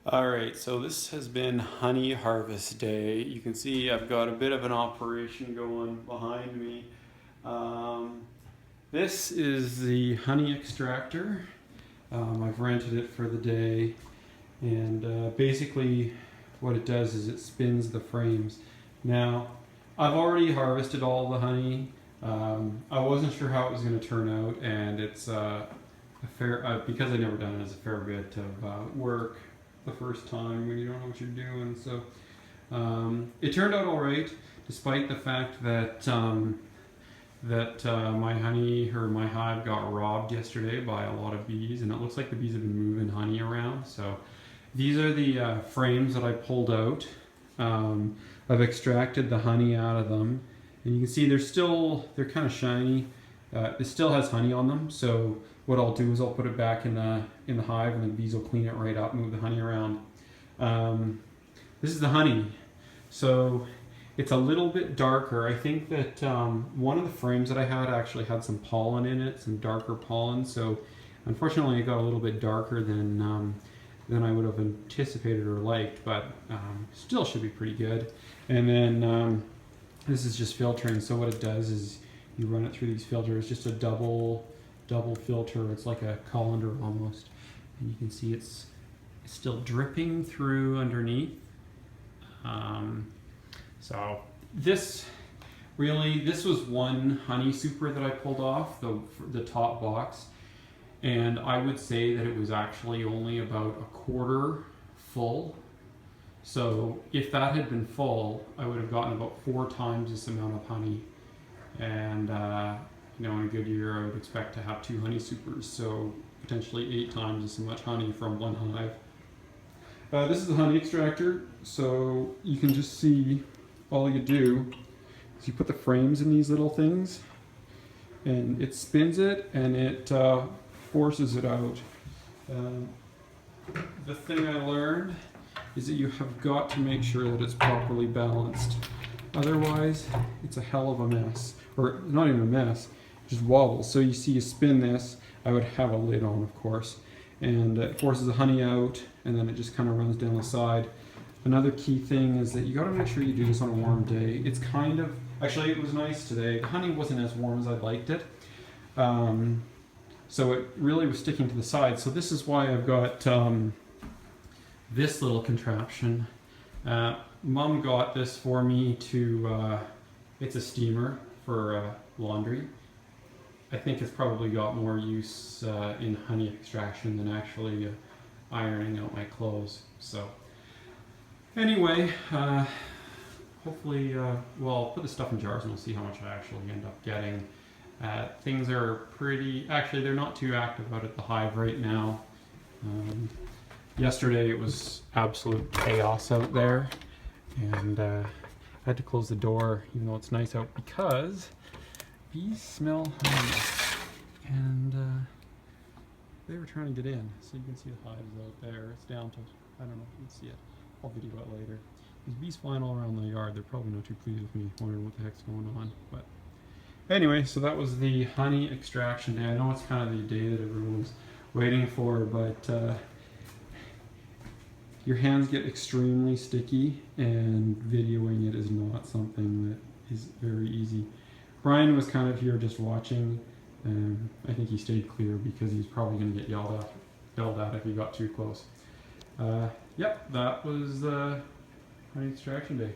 All right, so this has been honey harvest day. You can see I've got a bit of an operation going behind me. Um, this is the honey extractor. I've rented it for the day, and basically what it does is it spins the frames. Now, I've already harvested all the honey. I wasn't sure how it was going to turn out, and it's a fair, because I've never done it, it's a fair bit of work the first time when you don't know what you're doing. So it turned out all right, despite the fact that my honey or my hive got robbed yesterday by a lot of bees, and it looks like the bees have been moving honey around. So these are the frames that I pulled out. I've extracted the honey out of them, and you can see they're kind of shiny. It still has honey on them, so what I'll do is I'll put it back in the hive, and the bees will clean it right up, move the honey around. This is the honey, so it's a little bit darker. I think that one of the frames that I had actually had some pollen in it, some darker pollen. So unfortunately, it got a little bit darker than I would have anticipated or liked, but still should be pretty good. And then this is just filtering. So what it does is you run it through these filters, just a double filter. It's like a colander almost, and you can see it's still dripping through underneath. So this was one honey super that I pulled off the top box, and I would say that it was actually only about a quarter full. So if that had been full, I would have gotten about 4 times this amount of honey. And in a good year, I would expect to have 2 honey supers, so potentially 8 times as much honey from one hive. This is the honey extractor, so you can just see all you do is you put the frames in these little things, and it spins it, and it forces it out. The thing I learned is that you have got to make sure that it's properly balanced. Otherwise, it's a hell of a mess. Or not even a mess, just wobbles. So you see you spin this, I would have a lid on, of course, and it forces the honey out, and then it just kind of runs down the side. Another key thing is that you got to make sure you do this on a warm day. It's kind of, actually it was nice today. The honey wasn't as warm as I liked it. So it really was sticking to the side. So this is why I've got this little contraption. Mom got this for me to, it's a steamer for laundry. I think it's probably got more use in honey extraction than actually ironing out my clothes. So anyway, hopefully, well, I'll put the stuff in jars and we'll see how much I actually end up getting. Things are actually they're not too active out at the hive right now. Yesterday it was absolute chaos out there, and I had to close the door even though it's nice out because bees smell honey, and they were trying to get in. So you can see the hives out there. It's down to, I don't know if you can see it. I'll video it later. These bees flying all around the yard. They're probably not too pleased with me, wondering what the heck's going on. But anyway, so that was the honey extraction day. I know it's kind of the day that everyone's waiting for, but your hands get extremely sticky, and videoing it is not something that is very easy. Brian was kind of here just watching, and I think he stayed clear because he's probably going to get yelled at if he got too close. Yep, that was honey extraction day.